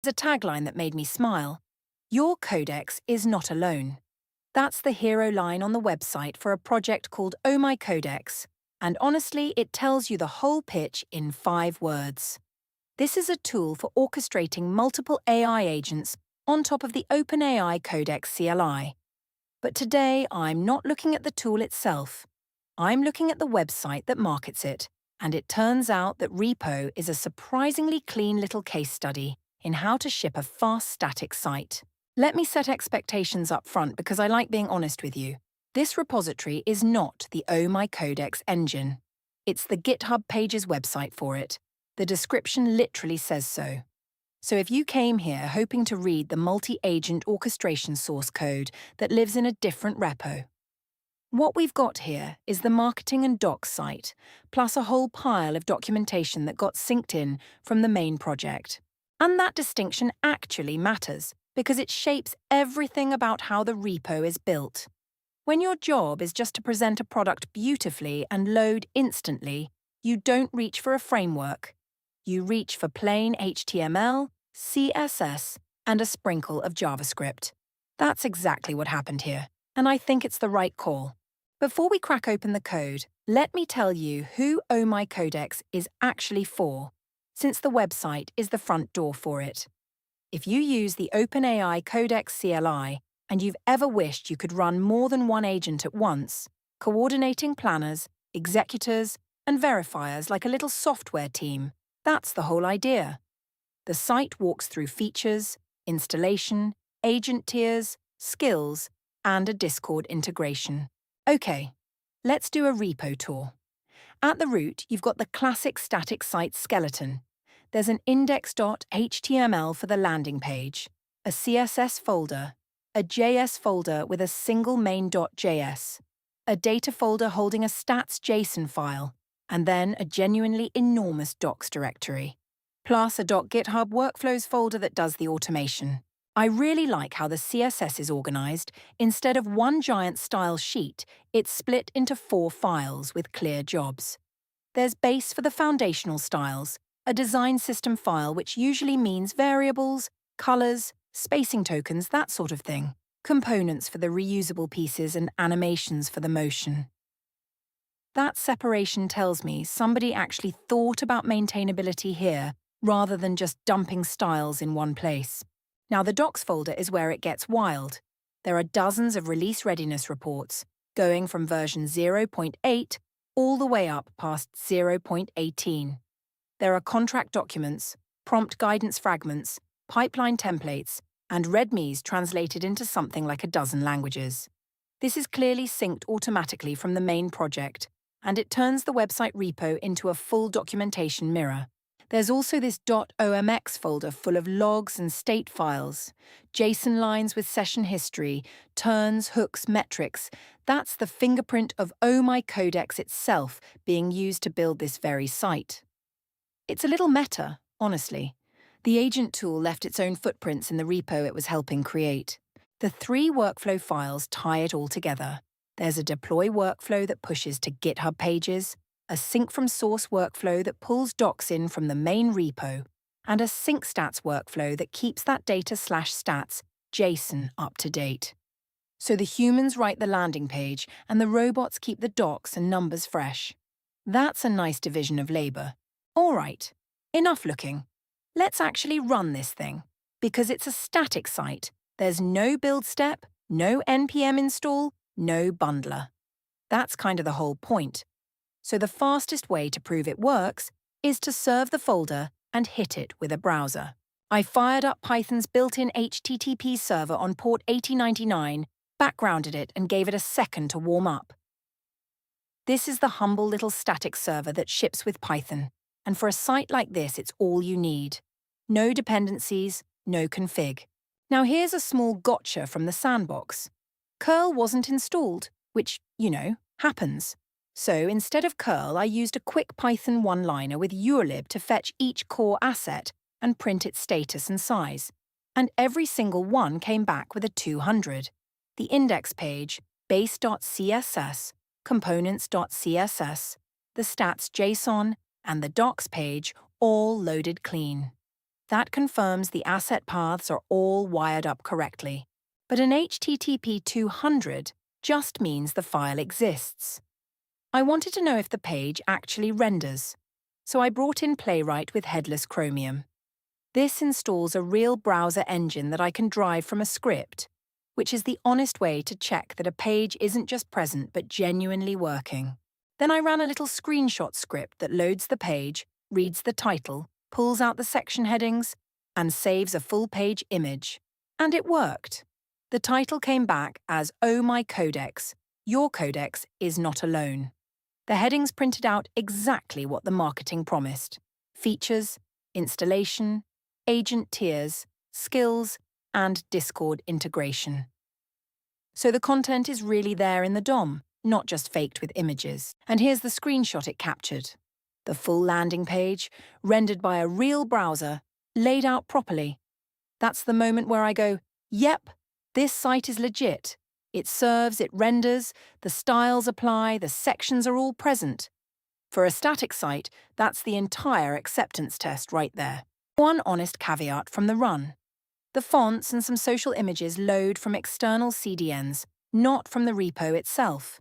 A tagline that made me smile. Your codex is not alone. That's the hero line on the website for a project called Oh My Codex, and honestly, it tells you the whole pitch in 5 words. This is a tool for orchestrating multiple AI agents on top of the OpenAI Codex CLI. But today, I'm not looking at the tool itself. I'm looking at the website that markets it, and it turns out that Repo is a surprisingly clean little case study in how to ship a fast static site. Let me set expectations up front because I like being honest with you. This repository is not the Oh My Codex engine. It's the GitHub Pages website for it. The description literally says so. So if you came here hoping to read the multi-agent orchestration source code that lives in a different repo, what we've got here is the marketing and docs site, plus a whole pile of documentation that got synced in from the main project. And that distinction actually matters, because it shapes everything about how the repo is built. When your job is just to present a product beautifully and load instantly, you don't reach for a framework. You reach for plain HTML, CSS, and a sprinkle of JavaScript. That's exactly what happened here, and I think it's the right call. Before we crack open the code, let me tell you who Oh My Codex is actually for, since the website is the front door for it. If you use the OpenAI Codex CLI and you've ever wished you could run more than one agent at once, coordinating planners, executors, and verifiers like a little software team, that's the whole idea. The site walks through features, installation, agent tiers, skills, and a Discord integration. Okay, let's do a repo tour. At the root, you've got the classic static site skeleton. There's an index.html for the landing page, a CSS folder, a JS folder with a single main.js, a data folder holding a stats.json file, and then a genuinely enormous docs directory, plus a .github workflows folder that does the automation. I really like how the CSS is organized. Instead of one giant style sheet, it's split into 4 files with clear jobs. There's base for the foundational styles, a design system file which usually means variables, colors, spacing tokens, that sort of thing. Components for the reusable pieces and animations for the motion. That separation tells me somebody actually thought about maintainability here rather than just dumping styles in one place. Now the docs folder is where it gets wild. There are dozens of release readiness reports, going from version 0.8 all the way up past 0.18. There are contract documents, prompt guidance fragments, pipeline templates, and READMEs translated into something like a dozen languages. This is clearly synced automatically from the main project, and it turns the website repo into a full documentation mirror. There's also this .omx folder full of logs and state files, JSON lines with session history, turns, hooks, metrics. That's the fingerprint of Oh My Codex itself being used to build this very site. It's a little meta, honestly. The agent tool left its own footprints in the repo it was helping create. The 3 workflow files tie it all together. There's a deploy workflow that pushes to GitHub Pages, a sync from source workflow that pulls docs in from the main repo, and a sync stats workflow that keeps that data/stats JSON up to date. So the humans write the landing page and the robots keep the docs and numbers fresh. That's a nice division of labor. All right, enough looking. Let's actually run this thing. Because it's a static site, there's no build step, no npm install, no bundler. That's kind of the whole point. So the fastest way to prove it works is to serve the folder and hit it with a browser. I fired up Python's built-in HTTP server on port 8099, backgrounded it, and gave it a second to warm up. This is the humble little static server that ships with Python, and for a site like this, it's all you need. No dependencies, no config. Now here's a small gotcha from the sandbox. Curl wasn't installed, which, happens. So instead of curl, I used a quick Python one-liner with urlib to fetch each core asset and print its status and size. And every single one came back with a 200. The index page, base.css, components.css, the stats.json, and the docs page all loaded clean. That confirms the asset paths are all wired up correctly. But an HTTP 200 just means the file exists. I wanted to know if the page actually renders, so I brought in Playwright with headless Chromium. This installs a real browser engine that I can drive from a script, which is the honest way to check that a page isn't just present but genuinely working. Then I ran a little screenshot script that loads the page, reads the title, pulls out the section headings, and saves a full-page image. And it worked. The title came back as "Oh My Codex, Your Codex is Not Alone." The headings printed out exactly what the marketing promised: features, installation, agent tiers, skills, and Discord integration. So the content is really there in the DOM, not just faked with images. And here's the screenshot it captured. The full landing page, rendered by a real browser, laid out properly. That's the moment where I go, yep, this site is legit. It serves, it renders, the styles apply, the sections are all present. For a static site, that's the entire acceptance test right there. One honest caveat from the run. The fonts and some social images load from external CDNs, not from the repo itself.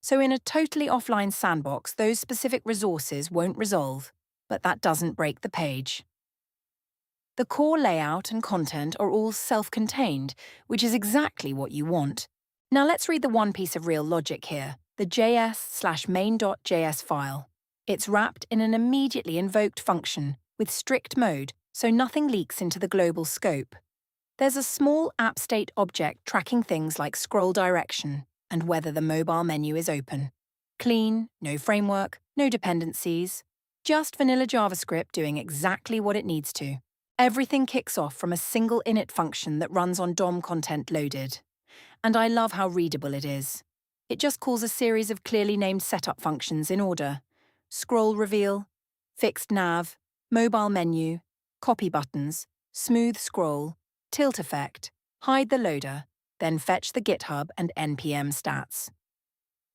So in a totally offline sandbox, those specific resources won't resolve, but that doesn't break the page. The core layout and content are all self-contained, which is exactly what you want. Now let's read the one piece of real logic here, the js/main.js file. It's wrapped in an immediately invoked function with strict mode, so nothing leaks into the global scope. There's a small app state object tracking things like scroll direction and whether the mobile menu is open. Clean, no framework, no dependencies, just vanilla JavaScript doing exactly what it needs to. Everything kicks off from a single init function that runs on DOM content loaded. And I love how readable it is. It just calls a series of clearly named setup functions in order: scroll reveal, fixed nav, mobile menu, copy buttons, smooth scroll, tilt effect, hide the loader, then fetch the GitHub and npm stats.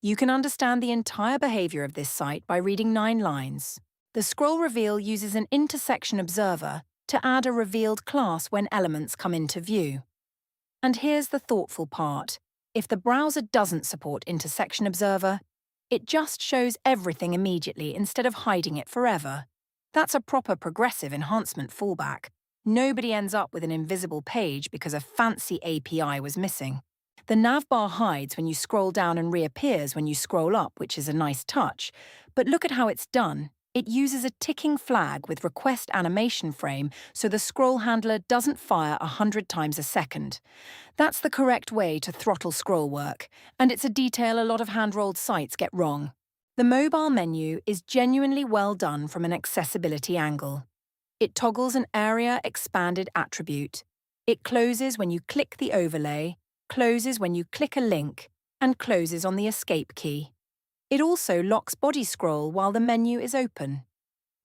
You can understand the entire behavior of this site by reading 9 lines. The scroll reveal uses an intersection observer to add a revealed class when elements come into view. And here's the thoughtful part. If the browser doesn't support intersection observer, it just shows everything immediately instead of hiding it forever. That's a proper progressive enhancement fallback. Nobody ends up with an invisible page because a fancy API was missing. The navbar hides when you scroll down and reappears when you scroll up, which is a nice touch. But look at how it's done. It uses a ticking flag with request animation frame so the scroll handler doesn't fire 100 times a second. That's the correct way to throttle scroll work, and it's a detail a lot of hand-rolled sites get wrong. The mobile menu is genuinely well done from an accessibility angle. It toggles an area expanded attribute. It closes when you click the overlay, closes when you click a link, and closes on the escape key. It also locks body scroll while the menu is open.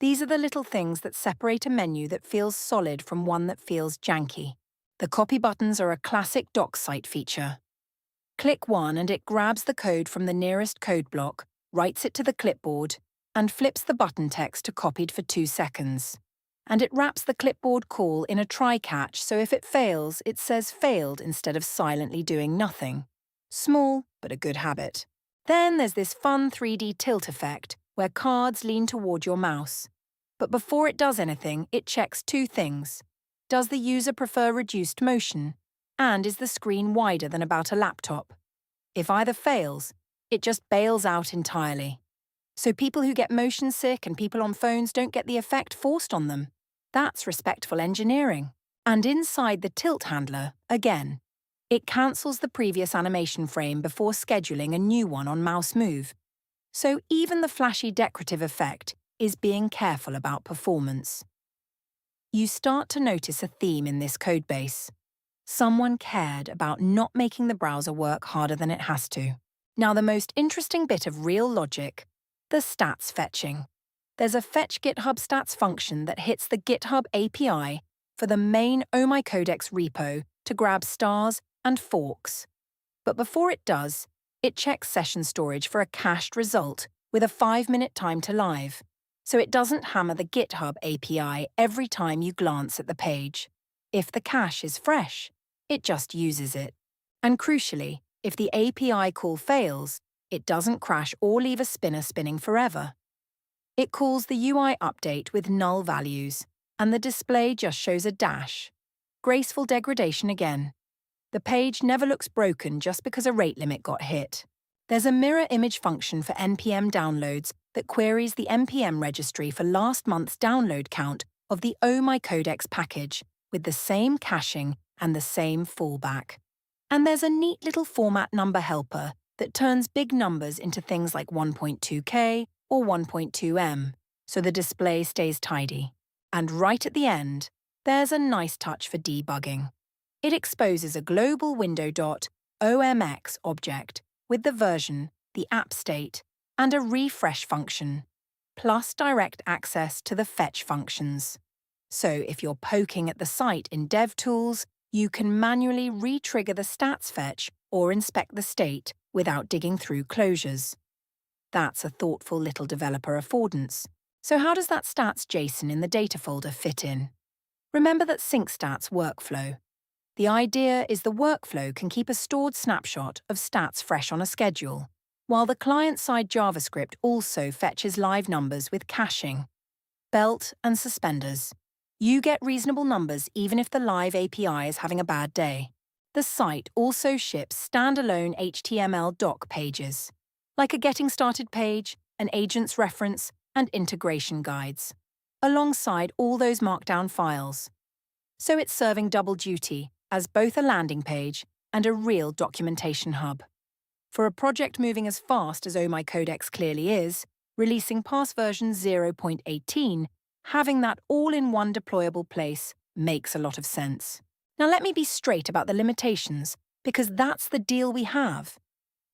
These are the little things that separate a menu that feels solid from one that feels janky. The copy buttons are a classic DocSite feature. Click one and it grabs the code from the nearest code block, writes it to the clipboard, and flips the button text to copied for 2 seconds. And it wraps the clipboard call in a try-catch, so if it fails, it says failed instead of silently doing nothing. Small, but a good habit. Then there's this fun 3D tilt effect, where cards lean toward your mouse. But before it does anything, it checks 2 things. Does the user prefer reduced motion? And is the screen wider than about a laptop? If either fails, it just bails out entirely. So people who get motion sick and people on phones don't get the effect forced on them. That's respectful engineering. And inside the tilt handler, again, it cancels the previous animation frame before scheduling a new one on mouse move. So even the flashy decorative effect is being careful about performance. You start to notice a theme in this codebase. Someone cared about not making the browser work harder than it has to. Now the most interesting bit of real logic: the stats fetching. There's a fetch GitHub stats function that hits the GitHub API for the main Oh My Codex repo to grab stars and forks. But before it does, it checks session storage for a cached result with a 5-minute time to live. so it doesn't hammer the GitHub API every time you glance at the page. If the cache is fresh, it just uses it. And crucially, if the API call fails, it doesn't crash or leave a spinner spinning forever. It calls the UI update with null values, and the display just shows a dash. Graceful degradation again. The page never looks broken just because a rate limit got hit. There's a mirror image function for NPM downloads that queries the NPM registry for last month's download count of the OpenAI package with the same caching and the same fallback. And there's a neat little format number helper that turns big numbers into things like 1.2K or 1.2M, so the display stays tidy. And right at the end, there's a nice touch for debugging. It exposes a global window.omx object with the version, the app state, and a refresh function, plus direct access to the fetch functions. So if you're poking at the site in DevTools, you can manually re-trigger the stats fetch or inspect the state without digging through closures. That's a thoughtful little developer affordance. So how does that stats JSON in the data folder fit in? Remember that sync stats workflow. The idea is the workflow can keep a stored snapshot of stats fresh on a schedule, while the client-side JavaScript also fetches live numbers with caching. Belt and suspenders. You get reasonable numbers even if the live API is having a bad day. The site also ships standalone HTML doc pages, like a getting started page, an agent's reference, and integration guides, alongside all those markdown files. So it's serving double duty as both a landing page and a real documentation hub. For a project moving as fast as OpenAI Codex clearly is, releasing past version 0.18, having that all-in-one deployable place makes a lot of sense. Now let me be straight about the limitations, because that's the deal we have.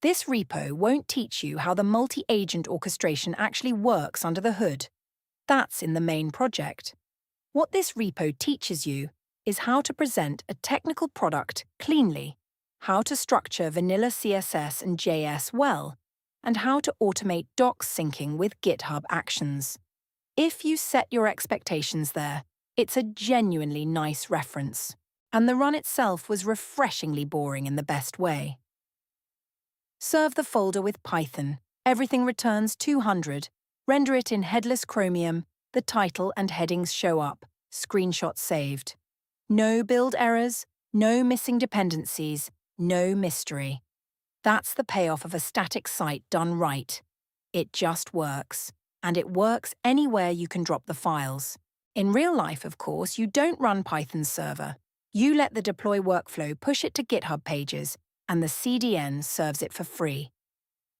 This repo won't teach you how the multi-agent orchestration actually works under the hood. That's in the main project. What this repo teaches you is how to present a technical product cleanly, how to structure vanilla CSS and JS well, and how to automate docs syncing with GitHub Actions. If you set your expectations there, it's a genuinely nice reference. And the run itself was refreshingly boring in the best way. Serve the folder with Python. Everything returns 200. Render it in headless Chromium. The title and headings show up. Screenshot saved. No build errors, no missing dependencies, no mystery. That's the payoff of a static site done right. It just works. And it works anywhere you can drop the files. In real life, of course, you don't run Python's server. You let the deploy workflow push it to GitHub pages, and the CDN serves it for free.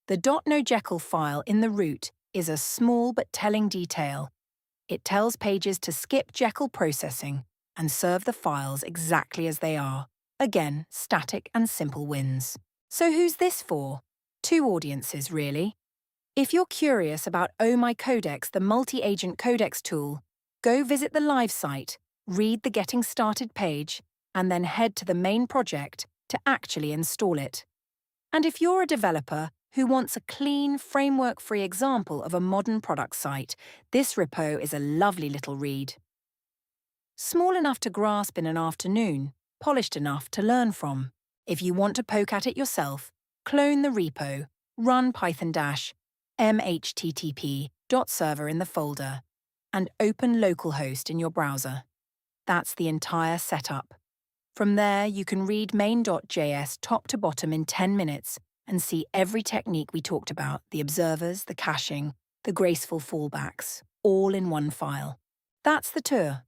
The .NoJekyll file in the root is a small but telling detail. It tells pages to skip Jekyll processing and serve the files exactly as they are. Again, static and simple wins. So who's this for? Two audiences, really. If you're curious about OpenAI Codex, the multi-agent codex tool, go visit the live site, read the Getting Started page, and then head to the main project to actually install it. And if you're a developer who wants a clean, framework-free example of a modern product site, this repo is a lovely little read. Small enough to grasp in an afternoon, polished enough to learn from. If you want to poke at it yourself, clone the repo, run python-mhttp.server in the folder, and open localhost in your browser. That's the entire setup. From there, you can read main.js top to bottom in 10 minutes and see every technique we talked about, the observers, the caching, the graceful fallbacks, all in one file. That's the tour.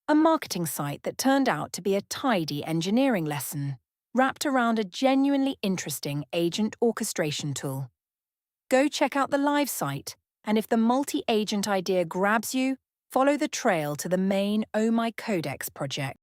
A marketing site that turned out to be a tidy engineering lesson, wrapped around a genuinely interesting agent orchestration tool. Go check out the live site, and if the multi-agent idea grabs you, follow the trail to the main OpenAI Codex project.